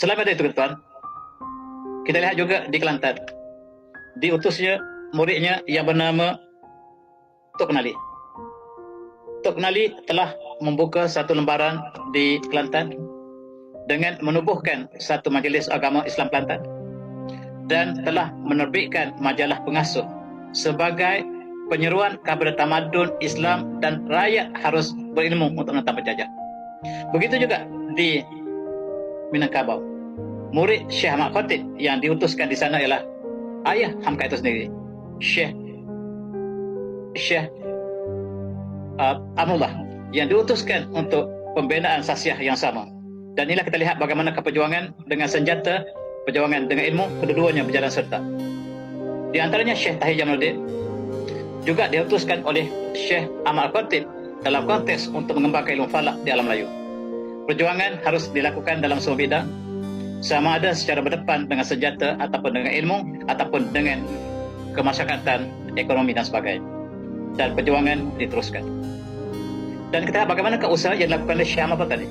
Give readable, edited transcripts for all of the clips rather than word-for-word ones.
Selain dari itu, tuan, kita lihat juga di Kelantan, diutusnya muridnya yang bernama Tok Kenali. Tok Kenali telah membuka satu lembaran di Kelantan dengan menubuhkan satu majlis agama Islam Kelantan dan telah menerbitkan majalah pengasuh sebagai penyeruan kepada tamadun Islam dan rakyat harus berilmu untuk menentang penjajah. Begitu juga di Minangkabau. Murid Syekh Ahmad Khatib yang diutuskan di sana ialah ayah Hamka itu sendiri, Syekh Amullah, yang diutuskan untuk pembinaan sasiah yang sama. Dan inilah kita lihat bagaimana perjuangan dengan senjata, perjuangan dengan ilmu, kedua-duanya berjalan serta. Di antaranya Syekh Tahir Jamaluddin juga diutuskan oleh Syekh Ahmad Khatib dalam konteks untuk mengembangkan ilmu falak di alam Melayu. Perjuangan harus dilakukan dalam semua bidang, sama ada secara berdepan dengan senjata ataupun dengan ilmu ataupun dengan kemasyarakatan, ekonomi dan sebagainya. Dan perjuangan diteruskan. Dan kita lihat bagaimana usaha yang dilakukan oleh Syekh Ahmad Patani.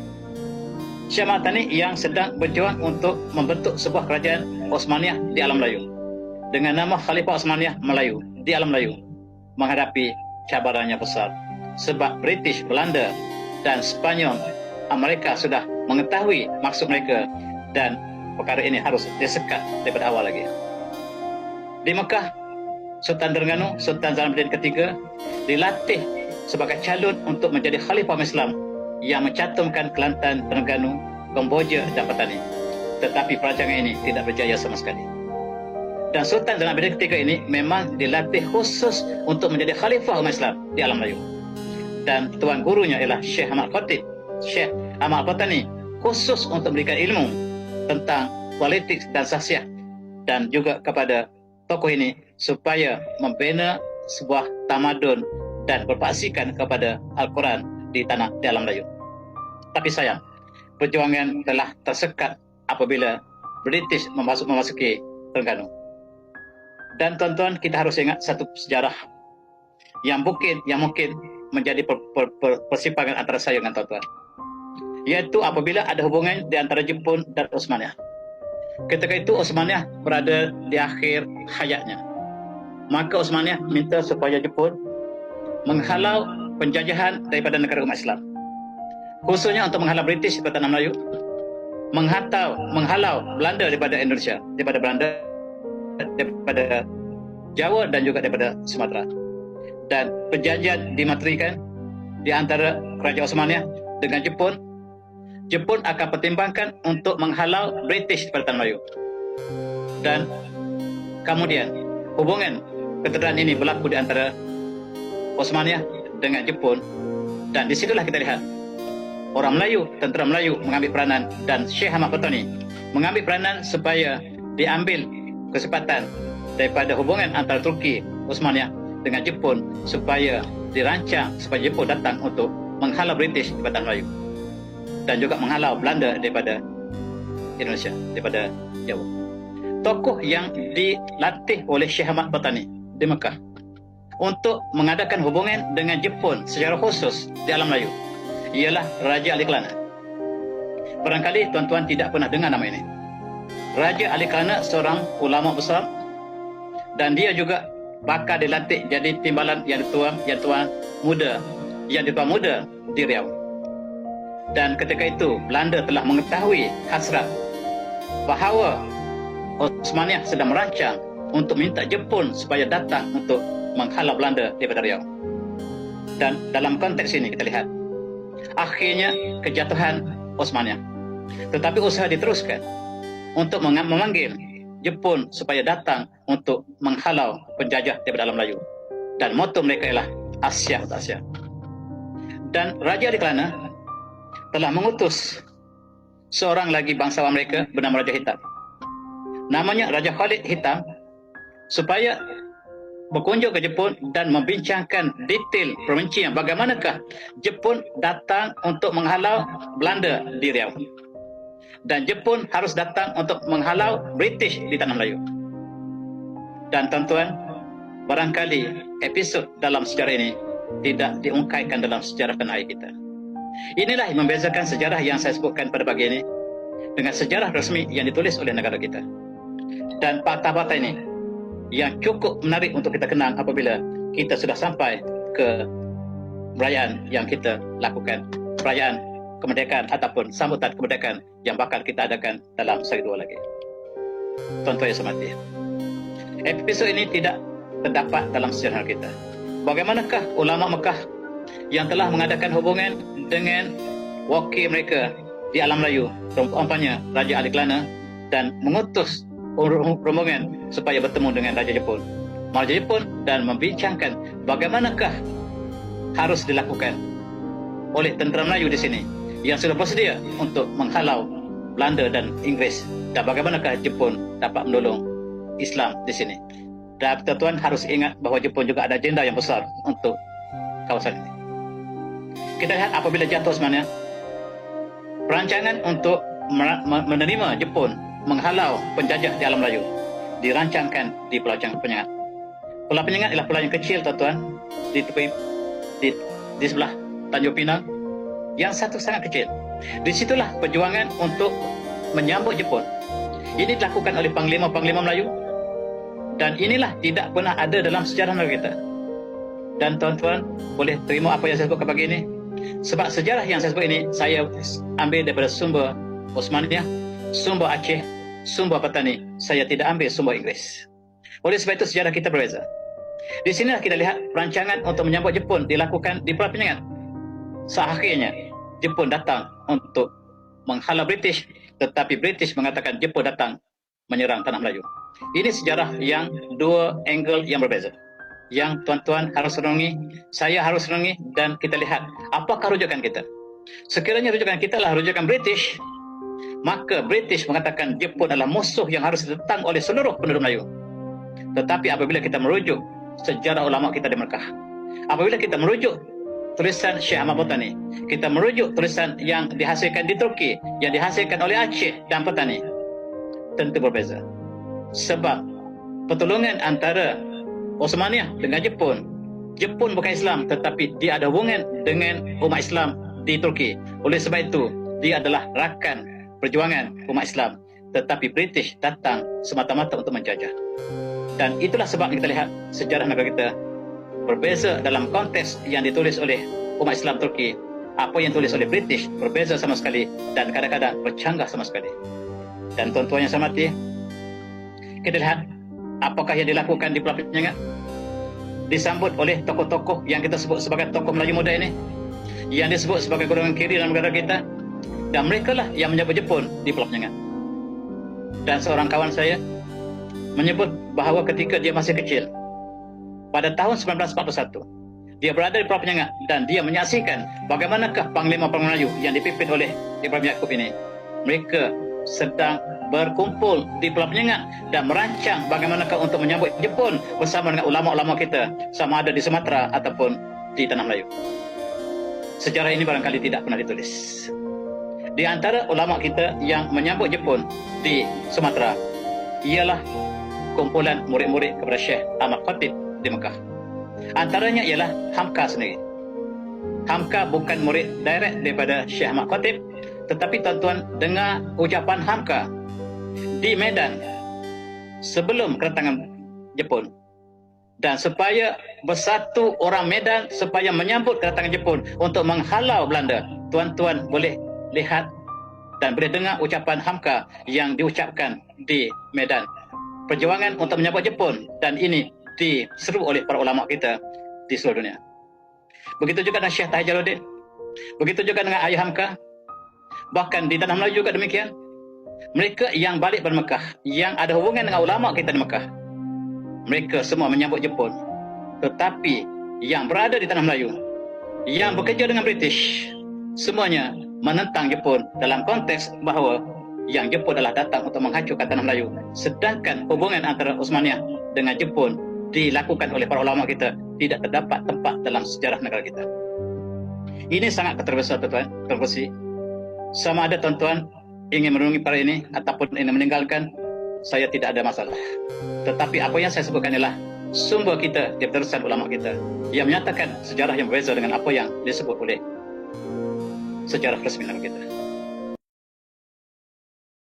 Syekh Ahmad Patani yang sedang berjuang untuk membentuk sebuah kerajaan Osmaniyah di alam Melayu dengan nama Khalifah Osmaniyah Melayu di alam Melayu, menghadapi cabarannya besar sebab British, Belanda dan Spanyol, Amerika sudah mengetahui maksud mereka dan perkara ini harus disekat daripada awal lagi. Di Mekah, Sultan Terengganu, Sultan Zainuddin III dilatih sebagai calon untuk menjadi Khalifah Islam yang mencantumkan Kelantan, Terengganu, Kamboja dan Patani. Tetapi perancangan ini tidak berjaya sama sekali. Dan Sultan Zainuddin III ini memang dilatih khusus untuk menjadi Khalifah umat Islam di alam Melayu. Dan tuan gurunya ialah Syekh Ahmad Khatib, Syekh Ahmad Patani, khusus untuk memberikan ilmu tentang politik dan sasiah dan juga kepada tokoh ini supaya membina sebuah tamadun dan berpaksikan kepada Al-Quran di tanah di alam Melayu. Tapi sayang, perjuangan telah tersekat apabila British memasuki Terengganu. Dan tuan-tuan, kita harus ingat satu sejarah yang mungkin menjadi persimpangan antara saya dengan tuan-tuan, yaitu apabila ada hubungan di antara Jepun dan Osmaniyah. Ketika itu Osmaniyah berada di akhir hayatnya, maka Osmaniyah minta supaya Jepun menghalau penjajahan daripada negara umat Islam, khususnya untuk menghalau British di tanah Melayu, menghalau Belanda daripada Indonesia, daripada Belanda, daripada Jawa dan juga daripada Sumatera. Dan perjanjian dimaterikan di antara Kerajaan Osmaniyah dengan Jepun. Jepun akan pertimbangkan untuk menghalau British daripada tanah Melayu. Dan kemudian hubungan keterangan ini berlaku di antara Osmaniyah dengan Jepun. Dan disitulah kita lihat orang Melayu, tentera Melayu mengambil peranan, dan Syekh Ahmad Patani mengambil peranan supaya diambil kesempatan daripada hubungan antara Turki, Osmaniyah dengan Jepun supaya dirancang supaya Jepun datang untuk menghalau British daripada tanah Melayu dan juga menghalau Belanda daripada Indonesia, daripada Jawa. Tokoh yang dilatih oleh Syekh Ahmad Patani di Mekah untuk mengadakan hubungan dengan Jepun secara khusus di alam Melayu ialah Raja Ali Kelana. Barangkali tuan-tuan tidak pernah dengar nama ini. Raja Ali Kelana seorang ulama besar, dan dia juga bakal dilantik jadi timbalan yang tuan muda di Riau. Dan ketika itu Belanda telah mengetahui hasrat bahawa Osmaniyah sedang merancang untuk minta Jepun supaya datang untuk menghalau Belanda daripada Riau. Dan dalam konteks ini kita lihat akhirnya kejatuhan Osmaniyah. Tetapi usaha diteruskan untuk memanggil Jepun supaya datang untuk menghalau penjajah daripada alam Melayu. Dan moto mereka ialah Asia untuk Asia. Dan Raja Ali Kelana telah mengutus seorang lagi bangsawan mereka bernama Raja Hitam, namanya Raja Khalid Hitam, supaya berkunjung ke Jepun dan membincangkan detail perincian bagaimanakah Jepun datang untuk menghalau Belanda di Riau, dan Jepun harus datang untuk menghalau British di tanah Melayu. Dan tuan-tuan, barangkali episod dalam sejarah ini tidak diungkaikan dalam sejarah tanah air kita. Inilah yang membezakan sejarah yang saya sebutkan pada pagi ini dengan sejarah resmi yang ditulis oleh negara kita. Dan fakta-fakta ini yang cukup menarik untuk kita kenang apabila kita sudah sampai ke perayaan yang kita lakukan, perayaan kemerdekaan ataupun sambutan kemerdekaan yang bakal kita adakan dalam sehari dua lagi. Tuan-tuan yang saya hormati, episod ini tidak terdapat dalam sejarah kita. Bagaimanakah ulama Mekah yang telah mengadakan hubungan dengan wakil mereka di alam Melayu, umpamanya Raja Ali Kelana, dan mengutus rombongan supaya bertemu dengan Raja Jepun, Maharaja Jepun, dan membincangkan bagaimanakah harus dilakukan oleh tentera Melayu di sini yang sudah bersedia untuk menghalau Belanda dan Inggris, dan bagaimanakah Jepun dapat menolong Islam di sini. Dan tuan-tuan harus ingat bahawa Jepun juga ada agenda yang besar untuk kawasan ini. Kita lihat apabila jatuh sebenarnya, perancangan untuk menerima Jepun menghalau penjajah di alam Melayu dirancangkan di Pulau Penyengat. Pulau Penyengat ialah pulau yang kecil, tuan-tuan, di tepi di sebelah Tanjung Pinang, yang satu sangat kecil. Disitulah perjuangan untuk menyambut Jepun. Ini dilakukan oleh panglima-panglima Melayu, dan inilah tidak pernah ada dalam sejarah negara kita. Dan tuan-tuan boleh terima apa yang saya sebutkan pagi ini, sebab sejarah yang saya sebut ini saya ambil daripada sumber Osmaniyah, sumber Aceh, sumber Patani. Saya tidak ambil sumber Inggris. Oleh sebab itu sejarah kita berbeza. Di sinilah kita lihat perancangan untuk menyambut Jepun dilakukan di Pulau Penyengat. Seakhirnya Jepun datang untuk menghalau British, tetapi British mengatakan Jepun datang menyerang tanah Melayu. Ini sejarah yang dua angle yang berbeza, yang tuan-tuan harus renungi, saya harus renungi, dan kita lihat apakah rujukan kita. Sekiranya rujukan kita adalah rujukan British, maka British mengatakan Jepun adalah musuh yang harus ditentang oleh seluruh penduduk Melayu. Tetapi apabila kita merujuk sejarah ulama kita di Mekah, apabila kita merujuk tulisan Syekh Ahmad Botani, kita merujuk tulisan yang dihasilkan di Turki, yang dihasilkan oleh Aceh dan Patani, tentu berbeza. Sebab pertolongan antara Osmaniyah dengan Jepun, Jepun bukan Islam, tetapi dia ada hubungan dengan umat Islam di Turki. Oleh sebab itu dia adalah rakan perjuangan umat Islam, tetapi British datang semata-mata untuk menjajah. Dan itulah sebab kita lihat sejarah negara kita berbeza dalam konteks yang ditulis oleh umat Islam Turki. Apa yang ditulis oleh British berbeza sama sekali, dan kadang-kadang bercanggah sama sekali. Dan tuan-tuan yang saya hormati, kita lihat apakah yang dilakukan di Pulau Penyengat. Disambut oleh tokoh-tokoh yang kita sebut sebagai tokoh Melayu muda ini, yang disebut sebagai golongan kiri dalam negara kita, dan mereka lah yang menyambut Jepun di Pulau Penyengat. Dan seorang kawan saya menyebut bahawa ketika dia masih kecil, pada tahun 1941, dia berada di Pulau Penyengat dan dia menyaksikan bagaimanakah panglima-panglima Melayu yang dipimpin oleh Ibrahim Yaakob ini, mereka sedang berkumpul di Pulau Penyengat dan merancang bagaimanakah untuk menyambut Jepun bersama dengan ulama-ulama kita, sama ada di Sumatera ataupun di Tanah Melayu. Sejarah ini barangkali tidak pernah ditulis. Di antara ulama kita yang menyambut Jepun di Sumatera ialah kumpulan murid-murid kepada Syekh Ahmad Khatib di Mekah. Antaranya ialah Hamka sendiri. Hamka bukan murid direct daripada Syekh Ahmad Khatib, tetapi tuan-tuan dengar ucapan Hamka di Medan sebelum kedatangan Jepun. Dan supaya bersatu orang Medan supaya menyambut kedatangan Jepun untuk menghalau Belanda, tuan-tuan boleh lihat dan boleh dengar ucapan Hamka yang diucapkan di Medan. Perjuangan untuk menyambut Jepun, dan ini diseru oleh para ulama kita di seluruh dunia. Begitu juga dengan Syekh Tahir Jalaluddin, begitu juga dengan Ayah Hamka. Bahkan di Tanah Melayu juga demikian. Mereka yang balik dari Mekah, yang ada hubungan dengan ulama kita di Mekah, mereka semua menyambut Jepun. Tetapi yang berada di Tanah Melayu, yang bekerja dengan British, semuanya menentang Jepun dalam konteks bahawa yang Jepun adalah datang untuk menghancurkan Tanah Melayu. Sedangkan hubungan antara Osmaniyah dengan Jepun dilakukan oleh para ulama kita tidak terdapat tempat dalam sejarah negara kita. Ini sangat keterbesar, tuan-tuan, terbersih. Sama ada tuan-tuan ingin menurungi para ini ataupun ingin meninggalkan, saya tidak ada masalah. Tetapi apa yang saya sebutkan ialah sumber kita di terusan ulama kita yang menyatakan sejarah yang berbeza dengan apa yang disebut oleh sejarah resmi negara kita.